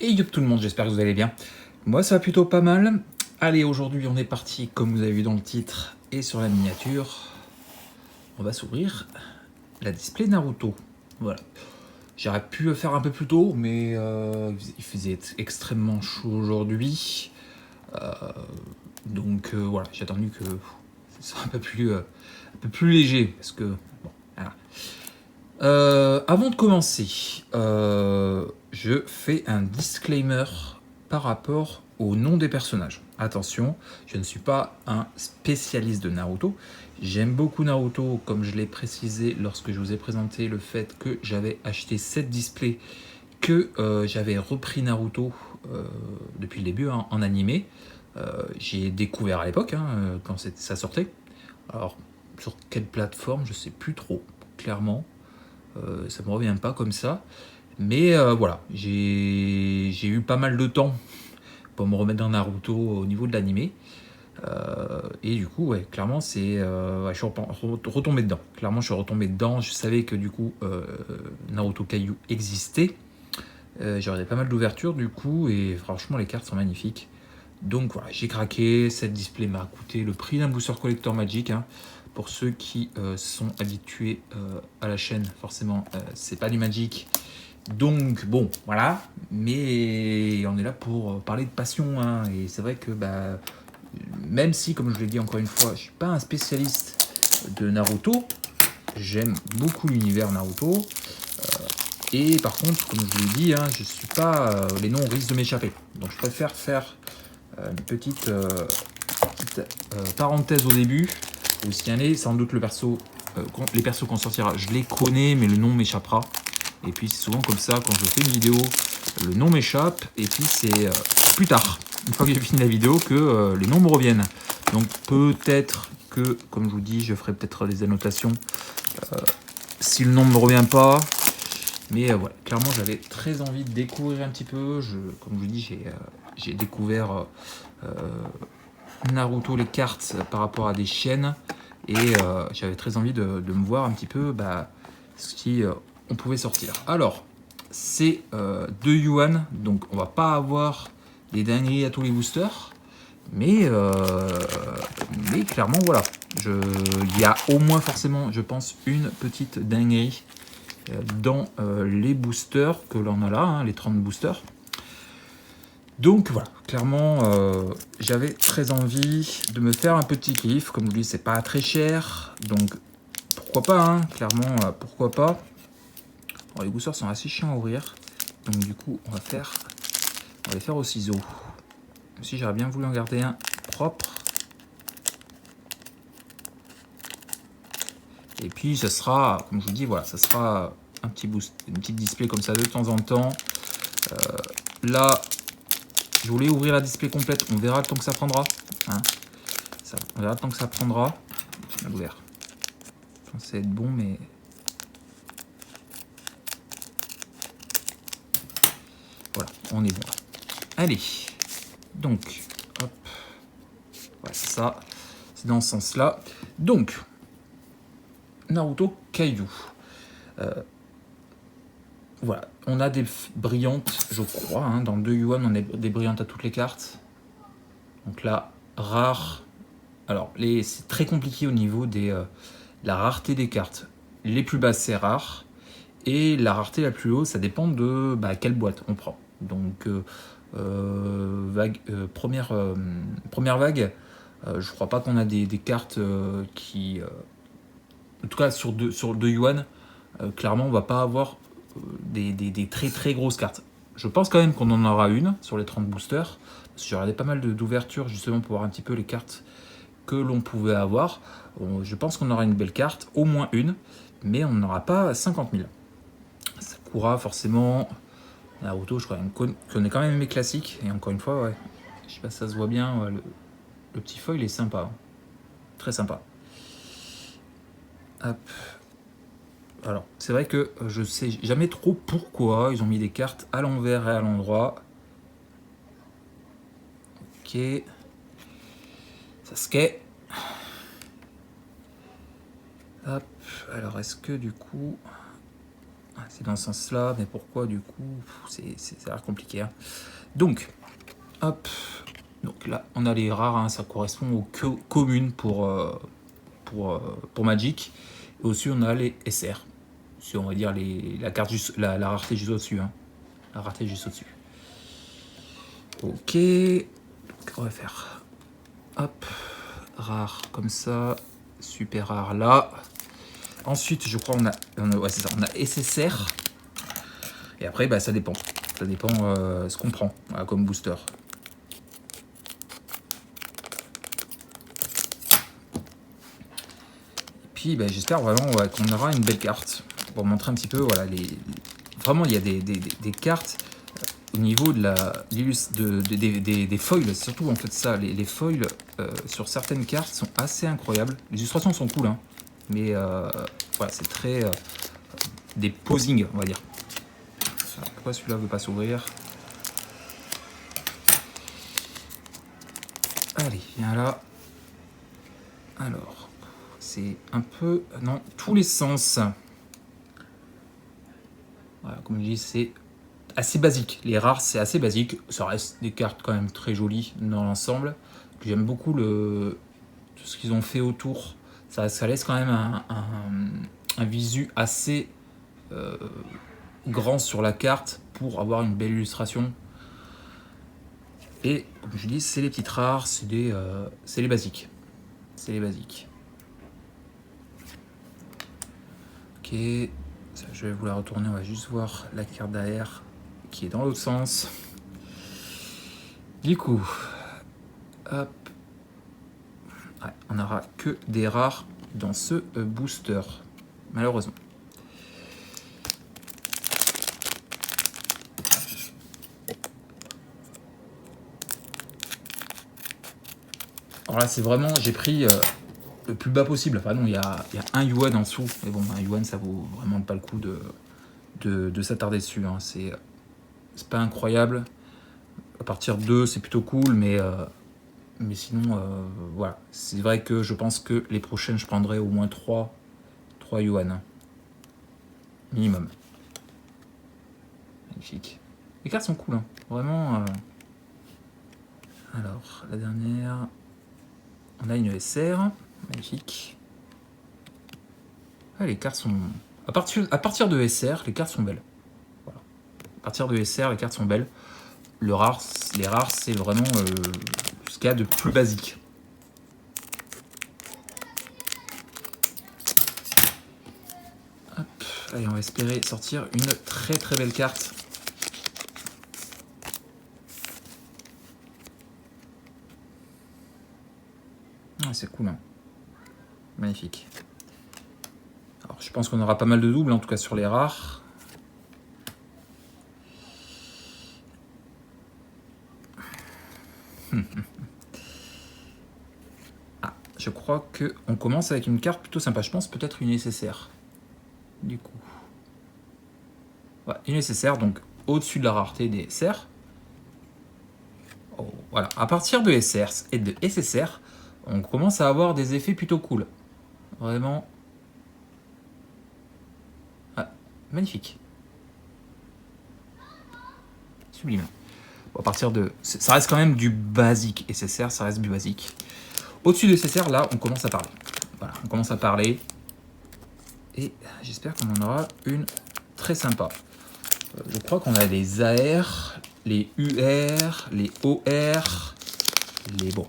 Et yop tout le monde, j'espère que vous allez bien. Moi ça va plutôt pas mal. Allez, aujourd'hui on est parti, comme vous avez vu dans le titre et sur la miniature. On va s'ouvrir la display Naruto. Voilà. J'aurais pu le faire un peu plus tôt, mais il faisait extrêmement chaud aujourd'hui. Donc voilà, j'ai attendu que ce soit un peu plus léger, parce que bon, voilà. Avant de commencer, je fais un disclaimer par rapport au nom des personnages. Attention, je ne suis pas un spécialiste de Naruto. J'aime beaucoup Naruto, comme je l'ai précisé lorsque je vous ai présenté le fait que j'avais acheté 7 displays, que j'avais repris Naruto depuis le début en animé. J'ai découvert à l'époque, quand ça sortait. Alors, sur quelle plateforme, je sais plus trop, clairement. Ça me revient pas comme ça. Mais voilà, j'ai eu pas mal de temps pour me remettre dans Naruto au niveau de l'animé. Et du coup, ouais, clairement, je suis retombé dedans. Clairement, je suis retombé dedans. Je savais que du coup, Naruto Kaiju existait. J'aurais pas mal d'ouvertures du coup, et franchement, les cartes sont magnifiques. Donc voilà, j'ai craqué. Cette display m'a coûté le prix d'un booster collector Magic. Pour ceux qui sont habitués à la chaîne, forcément, c'est pas du Magic. Donc bon, voilà. Mais on est là pour parler de passion. Et c'est vrai que même si, comme je l'ai dit encore une fois, je suis pas un spécialiste de Naruto, j'aime beaucoup l'univers Naruto. Et par contre, comme je vous l'ai dit, je suis pas. Les noms risquent de m'échapper. Donc je préfère faire une petite parenthèse au début. Vous signalez, sans doute les persos qu'on sortira, je les connais, mais le nom m'échappera. Et puis c'est souvent comme ça, quand je fais une vidéo, le nom m'échappe, et puis c'est plus tard, une fois que j'ai fini la vidéo, que les noms me reviennent. Donc peut-être que, comme je vous dis, je ferai peut-être des annotations si le nom ne me revient pas. Mais voilà, clairement j'avais très envie de découvrir un petit peu. Comme je vous dis, j'ai découvert Naruto, les cartes par rapport à des chaînes. Et j'avais très envie de me voir un petit peu ce qui on pouvait sortir. Alors, c'est 2 yuan, donc on va pas avoir des dingueries à tous les boosters. Mais clairement, voilà. Il y a au moins forcément, je pense, une petite dinguerie dans les boosters que l'on a là, les 30 boosters. Donc voilà, clairement, j'avais très envie de me faire un petit kiff. Comme je vous dis, c'est pas très cher, donc pourquoi pas, clairement, pourquoi pas. Alors, les boosters sont assez chiants à ouvrir, donc du coup, on va les faire au ciseau. Même si j'aurais bien voulu en garder un propre. Et puis, ça sera, comme je vous dis, voilà, ça sera un petit boost, une petite display comme ça de temps en temps. Là, je voulais ouvrir la display complète, on verra le temps que ça prendra. On verra le temps que ça prendra. On l'a ouvert. Je pensais être bon, mais... Voilà, on est bon là. Allez, donc, hop. Ouais, c'est ça. C'est dans ce sens-là. Donc, Naruto Kaiju. Voilà, on a des brillantes, je crois. Dans le 2 yuan, on a des brillantes à toutes les cartes. Donc là, rare. Alors, c'est très compliqué au niveau de la rareté des cartes. Les plus basses, c'est rare. Et la rareté la plus haute, ça dépend de quelle boîte on prend. Donc, première vague, je crois pas qu'on a des cartes qui... en tout cas, sur 2 yuan, clairement, on va pas avoir des très très grosses cartes. Je pense quand même qu'on en aura une sur les 30 boosters. Parce que j'ai regardé pas mal d'ouvertures justement pour voir un petit peu les cartes que l'on pouvait avoir. Je pense qu'on aura une belle carte, au moins une, mais on n'aura pas 50 000. Sakura, forcément. Naruto, je crois qu'on connaît quand même mes classiques. Et encore une fois, ouais, je sais pas si ça se voit bien, le petit foil est sympa. Très sympa. Hop. Alors, c'est vrai que je sais jamais trop pourquoi ils ont mis des cartes à l'envers et à l'endroit. Ok. Sasuke. Hop. Alors, est-ce que du coup... C'est dans ce sens-là, mais pourquoi du coup ça a l'air compliqué. Hein. Donc, hop. Donc là, on a les rares, hein, ça correspond aux communes pour Magic. Et aussi, on a les SR. Si on va dire la carte la rareté juste au-dessus. Hein. La rareté juste au-dessus. Ok. On va faire hop, rare comme ça, super rare là. Ensuite, je crois ouais, c'est ça, on a SSR. Et après, bah, ça dépend. Ça dépend ce qu'on prend voilà, comme booster. Et puis, bah, j'espère vraiment ouais, qu'on aura une belle carte pour montrer un petit peu. Voilà, vraiment, il y a des cartes au niveau de des foils, surtout en fait ça, les foils sur certaines cartes sont assez incroyables. Les illustrations sont cool, hein, mais voilà, c'est très des posings, on va dire. Alors, pourquoi celui-là veut pas s'ouvrir? Allez, viens là. Alors, c'est un peu dans tous les sens. Voilà, comme je dis, c'est assez basique. Les rares, c'est assez basique. Ça reste des cartes quand même très jolies dans l'ensemble. J'aime beaucoup tout ce qu'ils ont fait autour. Ça laisse quand même un visu assez grand sur la carte pour avoir une belle illustration. Et comme je dis, c'est les petites rares, c'est les basiques. C'est les basiques. Ok, ça, je vais vous la retourner. On va juste voir la carte derrière qui est dans l'autre sens. Du coup, hop. Ouais, on n'aura que des rares dans ce booster, malheureusement. Alors là, c'est vraiment, j'ai pris le plus bas possible. Enfin non, il y a 1 yuan en dessous. Mais bon, 1 yuan, ça vaut vraiment pas le coup de s'attarder dessus. Hein. C'est pas incroyable. À partir de 2, c'est plutôt cool, mais sinon, voilà. C'est vrai que je pense que les prochaines, je prendrai au moins 3 yuan. Minimum. Magnifique. Les cartes sont cool, hein. Vraiment. Alors, la dernière... On a une SR, magnifique. Ah, les cartes sont... À partir de SR, les cartes sont belles. Voilà. À partir de SR, les cartes sont belles. Les rares, c'est vraiment ce qu'il y a de plus basique. Hop. Allez, on va espérer sortir une très très belle carte. Ah, c'est cool, hein. Magnifique. Alors, je pense qu'on aura pas mal de doubles, en tout cas sur les rares. Ah, je crois qu'on commence avec une carte plutôt sympa. Je pense peut-être une nécessaire. Du coup. Ouais, une nécessaire, donc au-dessus de la rareté des SR. Oh, voilà. À partir de SR et de SSR, on commence à avoir des effets plutôt cool. Vraiment. Ah, magnifique. Sublime. Bon, à partir de... Ça reste quand même du basique. SSR, ça reste du basique. Au-dessus de SSR, là, on commence à parler. Voilà, on commence à parler. Et j'espère qu'on en aura une très sympa. Je crois qu'on a les AR, les UR, les OR, les... Bon,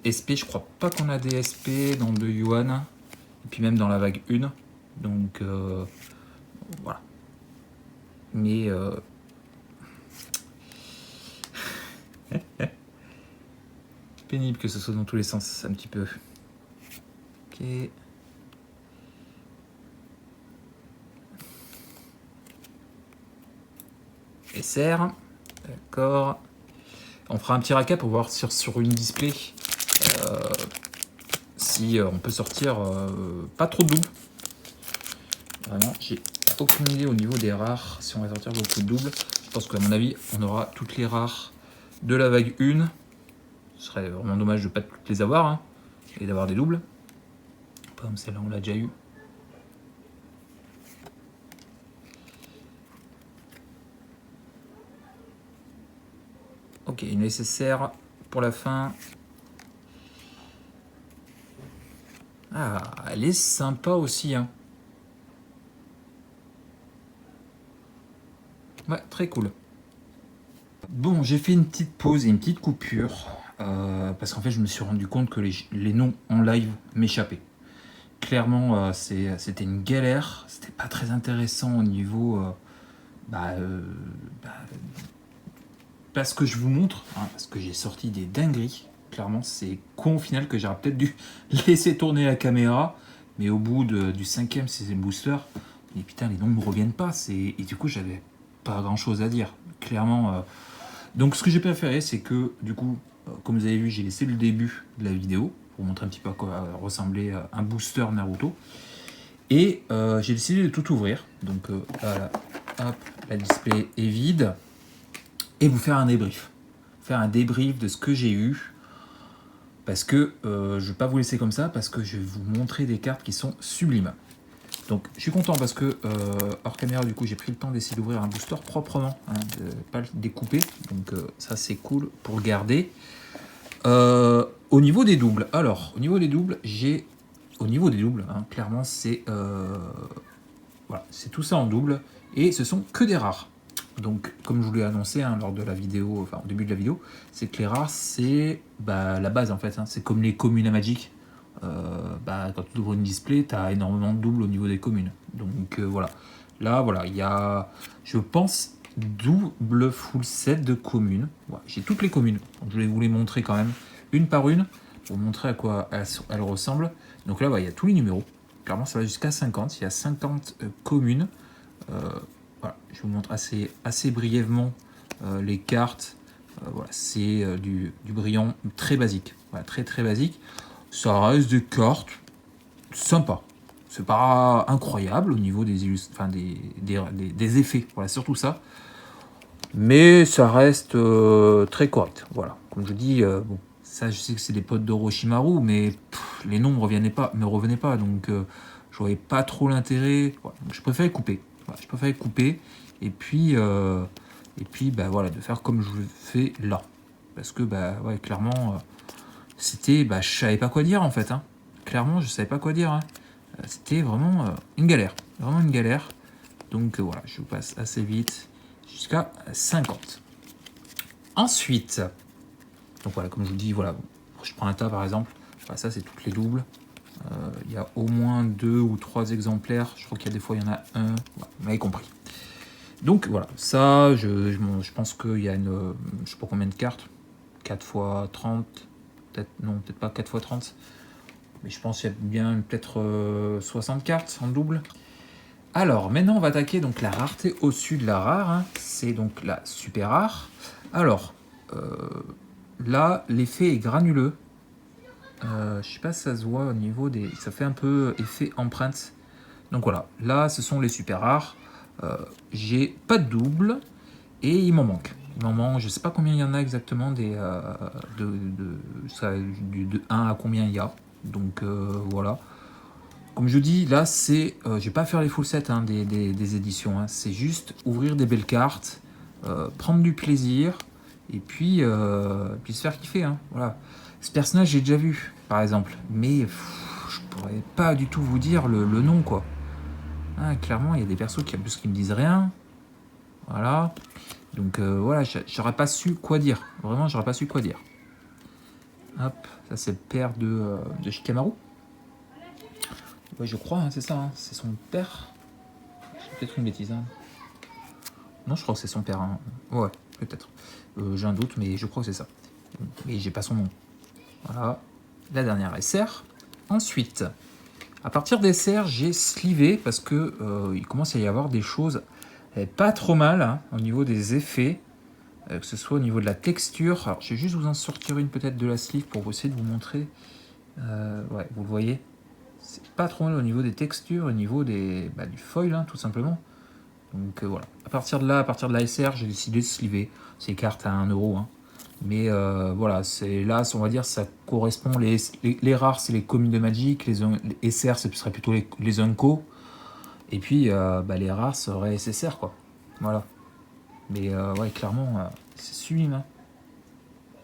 SP, je crois pas qu'on a des SP dans le yuan. Et puis même dans la vague 1. Donc, voilà. Mais... pénible que ce soit dans tous les sens, un petit peu. Ok. SR. D'accord. On fera un petit recap pour voir sur une display si on peut sortir pas trop de doubles. Vraiment, j'ai aucune idée au niveau des rares si on va sortir beaucoup de doubles. Je pense qu'à mon avis, on aura toutes les rares de la vague 1. Ce serait vraiment dommage de ne pas toutes les avoir hein, et d'avoir des doubles. Comme celle-là, on l'a déjà eu. Ok, une nécessaire pour la fin. Ah, elle est sympa aussi, hein. Ouais, très cool. Bon, j'ai fait une petite pause et une petite coupure. Parce qu'en fait, je me suis rendu compte que les noms en live m'échappaient. Clairement, c'était une galère. C'était pas très intéressant au niveau... bah, bah, parce que je vous montre, hein, parce que j'ai sorti des dingueries. Clairement, c'est con au final que j'aurais peut-être dû laisser tourner la caméra. Mais au bout du 5e, 6e booster, mais putain, les noms ne me reviennent pas. Et du coup, j'avais pas grand-chose à dire. Clairement... Donc ce que j'ai préféré, c'est que du coup, comme vous avez vu, j'ai laissé le début de la vidéo pour montrer un petit peu à quoi ressemblait un booster Naruto. Et j'ai décidé de tout ouvrir. Donc voilà, hop, la display est vide. Et vous faire un débrief. Faire un débrief de ce que j'ai eu. Parce que je ne vais pas vous laisser comme ça, parce que je vais vous montrer des cartes qui sont sublimes. Donc je suis content parce que hors caméra du coup j'ai pris le temps d'essayer d'ouvrir un booster proprement, hein, de ne pas le découper, donc ça c'est cool pour le garder. Au niveau des doubles, alors au niveau des doubles hein, clairement c'est voilà, c'est tout ça en double et ce sont que des rares. Donc comme je vous l'ai annoncé hein, lors de la vidéo, enfin au début de la vidéo, c'est que les rares c'est la base en fait, hein, c'est comme les communes à Magic. Quand tu ouvres une display, tu as énormément de doubles au niveau des communes. Donc voilà. Là, voilà, il y a, je pense, double full set de communes. Voilà, j'ai toutes les communes. Donc, je vais vous les montrer quand même, une par une, pour vous montrer à quoi elles ressemblent. Donc là, il y a tous les numéros. Clairement, ça va jusqu'à 50. Il y a 50 communes. Voilà, je vous montre assez brièvement les cartes. Voilà, c'est du brillant très basique. Voilà, très très basique. Ça reste des cartes sympas. C'est pas incroyable au niveau des effets. Voilà, surtout ça. Mais ça reste très correct. Voilà. Comme je dis, bon, ça je sais que c'est des potes d'Orochimaru, mais les noms me revenaient pas. Donc je voyais pas trop l'intérêt. Voilà, je préférais couper. Voilà, je préférais couper. Et puis voilà, de faire comme je le fais là. Parce que ouais, clairement. C'était, je savais pas quoi dire en fait. Hein. Clairement, je savais pas quoi dire. Hein. C'était vraiment une galère. Vraiment une galère. Donc voilà, je vous passe assez vite jusqu'à 50. Ensuite, donc voilà, comme je vous dis, voilà, je prends un tas par exemple. Voilà, ça, c'est toutes les doubles. Il y a au moins 2 ou 3 exemplaires. Je crois qu'il y a des fois, il y en a un. Voilà, vous m'avez compris. Donc voilà, ça, je pense qu'il y a une. Je sais pas combien de cartes. 4 x 30. Peut-être pas 4 x 30, mais je pense qu'il y a bien peut-être 60 cartes en double. Alors, maintenant, on va attaquer donc la rareté au-dessus de la rare. Hein. C'est donc la super rare. Alors, là, l'effet est granuleux. Je sais pas si ça se voit au niveau des... Ça fait un peu effet empreinte. Donc voilà, là, ce sont les super rares. J'ai pas de double et il m'en manque. Je sais pas combien il y en a exactement de 1 à combien il y a. Donc voilà. Comme je dis, là, c'est, je vais pas faire les full sets hein, des éditions. Hein. C'est juste ouvrir des belles cartes, prendre du plaisir et puis se faire kiffer. Hein. Voilà. Ce personnage, j'ai déjà vu, par exemple. Mais je pourrais pas du tout vous dire le nom, quoi. Hein, clairement, il y a des persos qui me disent rien. Voilà. Donc voilà, j'aurais pas su quoi dire. Vraiment, j'aurais pas su quoi dire. Hop, ça c'est le père de Shikamaru. Ouais, je crois, hein, c'est ça. Hein. C'est son père. C'est peut-être une bêtise. Hein. Non, je crois que c'est son père. Hein. Ouais, peut-être. J'ai un doute, mais je crois que c'est ça. Mais j'ai pas son nom. Voilà. La dernière SR. Ensuite, à partir des SR, j'ai slivé parce que il commence à y avoir des choses pas trop mal hein, au niveau des effets. Que ce soit au niveau de la texture. Alors, je vais juste vous en sortir une peut-être de la sleeve pour essayer de vous montrer. Ouais, vous le voyez. C'est pas trop mal au niveau des textures, au niveau du foil, hein, tout simplement. Donc voilà. À partir de la SR, j'ai décidé de sliver ces cartes à 1€. Hein. Mais voilà, c'est là, on va dire, ça correspond. Les rares, c'est les communes de Magic. Les SR, ce serait plutôt les Unco. Et puis, les rares seraient SSR, quoi. Voilà. Mais ouais, clairement, c'est sublime. Hein.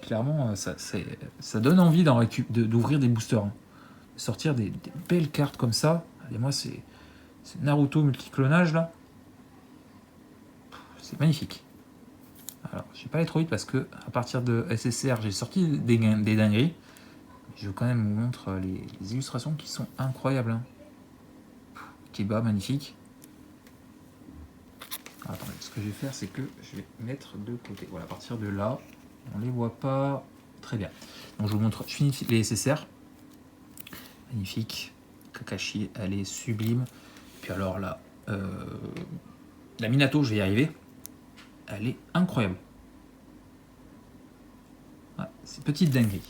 clairement, ça donne envie d'ouvrir des boosters. Hein. De sortir des belles cartes comme ça. Et moi, c'est Naruto multiclonage, là. C'est magnifique. Alors, je vais pas aller trop vite parce que à partir de SSR, j'ai sorti des dingueries. Je veux quand même vous montrer les illustrations qui sont incroyables. Hein. Kiba, magnifique. Alors, attendez, ce que je vais faire, c'est que je vais mettre de côté. Voilà, à partir de là, on les voit pas très bien. Donc, je vous montre. Je finis les SSR. Magnifique. Kakashi, elle est sublime. Puis alors là, la Minato, je vais y arriver. Elle est incroyable. Ouais, c'est petite dinguerie.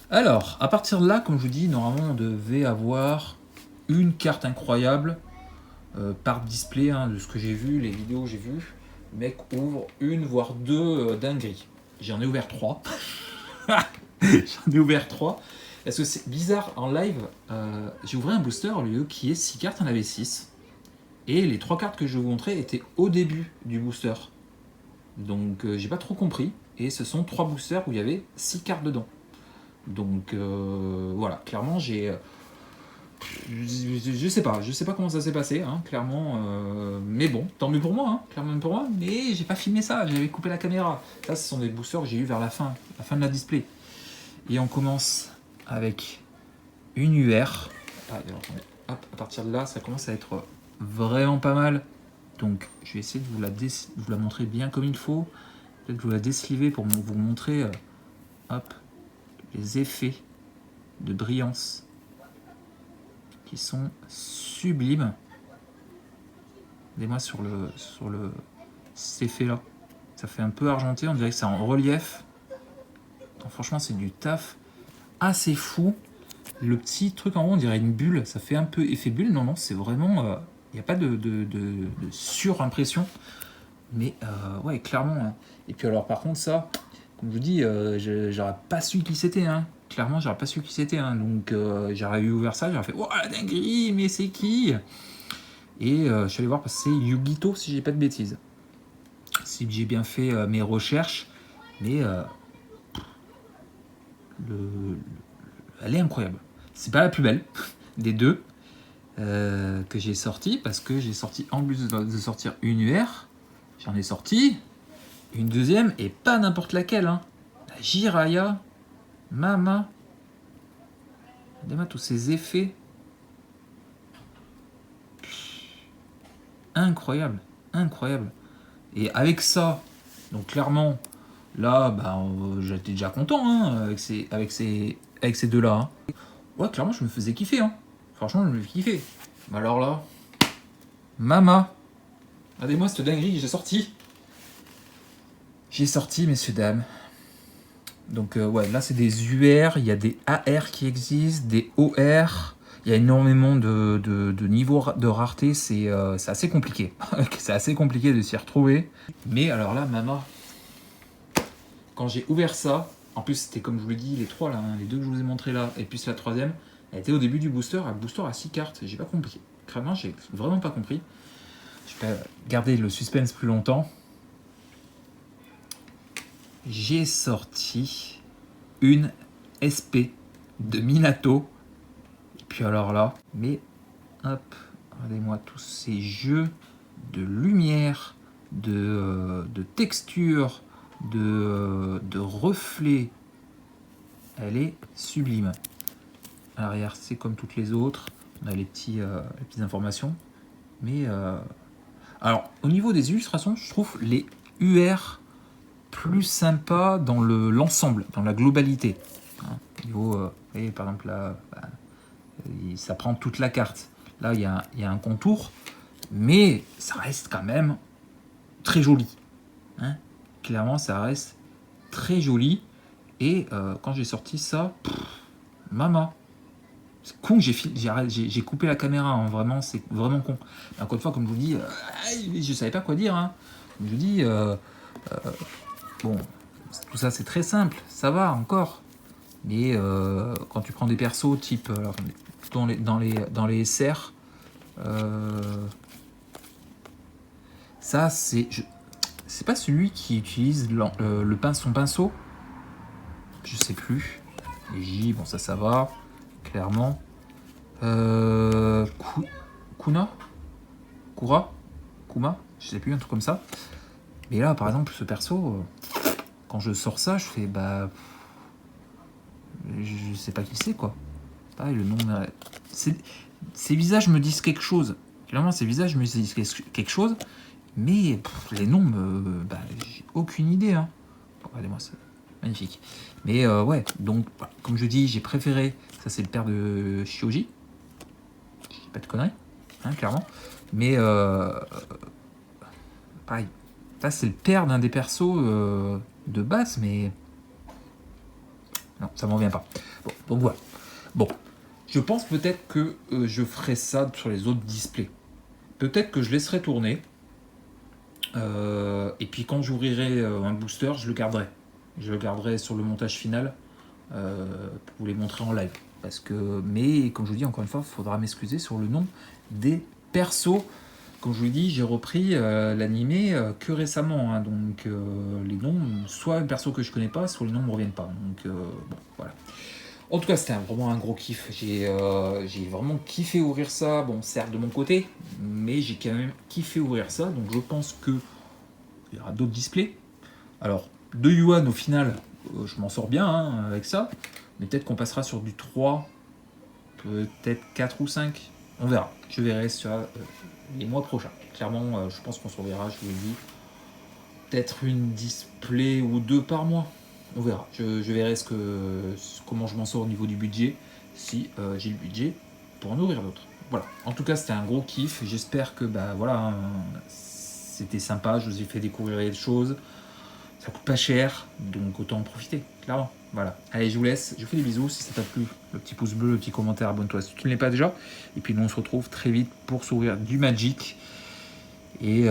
Alors, à partir de là, comme je vous dis, normalement, on devait avoir une carte incroyable par display, hein, de ce que j'ai vu, les vidéos que j'ai vues. Le mec ouvre une, voire deux dingueries. J'en ai ouvert 3. J'en ai ouvert 3. Parce que c'est bizarre, en live, j'ai ouvert un booster au lieu qui est 6 cartes, il y en avait 6. Et les 3 cartes que je vous montrais étaient au début du booster. Donc j'ai pas trop compris. Et ce sont 3 boosters où il y avait 6 cartes dedans. Donc voilà, clairement j'ai... je sais pas comment ça s'est passé, hein, clairement. Mais bon, tant mieux pour moi, hein, clairement pour moi. Mais j'ai pas filmé ça, j'avais coupé la caméra. Ça, ce sont des boosters que j'ai eu vers la fin de la display. Et on commence avec une UR. Ah, alors, hop, à partir de là, ça commence à être vraiment pas mal. Donc, je vais essayer de vous la montrer bien comme il faut. Peut-être vous la désliver pour vous montrer hop, les effets de brillance qui sont sublimes. Regardez-moi sur cet effet-là. Ça fait un peu argenté, on dirait que c'est en relief. Donc, franchement, c'est du taf assez fou. Le petit truc en haut, on dirait une bulle. Ça fait un peu effet bulle. Non, non, c'est vraiment... Il n'y a pas de surimpression. Mais ouais, clairement. Hein. Et puis alors, par contre, ça, comme je vous dis, j'aurais pas su qui c'était. Hein. Clairement, j'aurais pas su qui c'était. Hein. Donc, j'aurais eu ouvert ça, j'aurais fait « Oh, la dinguerie, mais c'est qui ?» Et je suis allé voir parce que c'est Yugito, si j'ai pas de bêtises. Si j'ai bien fait mes recherches. Mais elle est incroyable. C'est pas la plus belle des deux que j'ai sorti parce que j'ai sorti, en plus de sortir une UR, j'en ai sorti une deuxième et pas n'importe laquelle. Hein. La Jiraiya, Mama. Regardez-moi tous ces effets. Incroyable, incroyable. Et avec ça, donc clairement, là, bah, j'étais déjà content hein, avec ces deux-là. Hein. Ouais, clairement, je me faisais kiffer. Hein. Franchement, je me faisais kiffer. Mais alors là, Mama. Regardez-moi cette dinguerie que j'ai sorti. J'ai sorti, messieurs, dames. Donc, ouais, là, c'est des UR. Il y a des AR qui existent, des OR. Il y a énormément de niveaux de rareté. C'est assez compliqué. C'est assez compliqué de s'y retrouver. Mais alors là, Mama, quand j'ai ouvert ça, en plus, c'était comme je vous l'ai dit, les 3 là, hein, les 2 que je vous ai montré là, et puis la 3e, elle était au début du booster, un booster à 6 cartes. J'ai pas compris. Clairement, j'ai vraiment pas compris. Je vais garder le suspense plus longtemps. J'ai sorti une SP de Minato. Et puis alors là, mais hop, regardez-moi tous ces jeux de lumière, de texture, de reflets. Elle est sublime. À l'arrière, c'est comme toutes les autres. On a les petites informations. Mais alors, au niveau des illustrations, je trouve les UR plus sympas dans l'ensemble, dans la globalité. Hein, au niveau, vous voyez, par exemple, là, ça prend toute la carte. Là, il y a un contour, mais ça reste quand même très joli. Hein. Clairement, ça reste très joli. Et quand j'ai sorti ça, Mama. C'est con que j'ai coupé la caméra, hein, vraiment, c'est vraiment con. Mais encore une fois, comme je vous dis, je savais pas quoi dire. Hein. Comme je vous dis, bon, tout ça c'est très simple, ça va encore. Mais quand tu prends des persos type, alors, dans les SR, ça c'est pas celui qui utilise son pinceau. je sais plus. Les J, bon ça va, clairement. Kuna Kura Kuma, je sais plus, un truc comme ça. Mais là, par exemple, ce perso, quand je sors ça, je fais bah. Je sais pas qui c'est, quoi. Pareil, le nom. Ces visages me disent quelque chose. Clairement, ces visages me disent quelque chose. Mais les noms, bah, j'ai aucune idée. Hein. Regardez-moi ça. Magnifique. Mais ouais, donc, comme je dis, j'ai préféré. Ça, c'est le père de Shioji. Je dis pas de conneries, hein, clairement. Mais pareil. Ça, c'est le père d'un des persos de base, mais. Non, ça m'en vient pas. Bon, donc voilà. Bon, je pense peut-être que je ferai ça sur les autres displays. Peut-être que je laisserai tourner. Et puis quand j'ouvrirai un booster, je le garderai. Je le garderai sur le montage final pour vous les montrer en live. Parce que, mais comme je vous dis encore une fois, il faudra m'excuser sur le nom des persos. Comme je vous dis, j'ai repris l'animé que récemment. Hein, donc les noms, soit un perso que je connais pas, soit les noms ne me reviennent pas. Donc bon, voilà. En tout cas, c'était vraiment un gros kiff. J'ai vraiment kiffé ouvrir ça. Bon, certes de mon côté, mais j'ai quand même kiffé ouvrir ça. Donc je pense que il y aura d'autres displays. Alors, 2 yuan au final, je m'en sors bien hein, avec ça. Mais peut-être qu'on passera sur du 3, peut-être 4 ou 5. On verra. Je verrai sur les mois prochains. Clairement, je pense qu'on se reverra, je vous l'ai dit. Peut-être une display ou 2 par mois. On verra. Je verrai comment je m'en sors au niveau du budget, si j'ai le budget pour en ouvrir d'autres. Voilà. En tout cas, c'était un gros kiff. J'espère que bah voilà, hein, c'était sympa. Je vous ai fait découvrir des choses. Ça coûte pas cher, donc autant en profiter, clairement. Voilà. Allez, je vous laisse. Je vous fais des bisous. Si ça t'a plu, le petit pouce bleu, le petit commentaire, abonne-toi si tu ne l'es pas déjà. Et puis nous, on se retrouve très vite pour s'ouvrir du Magic. Et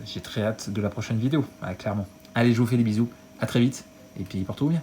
j'ai très hâte de la prochaine vidéo, clairement. Allez, je vous fais des bisous. À très vite. Et puis, portez-vous bien.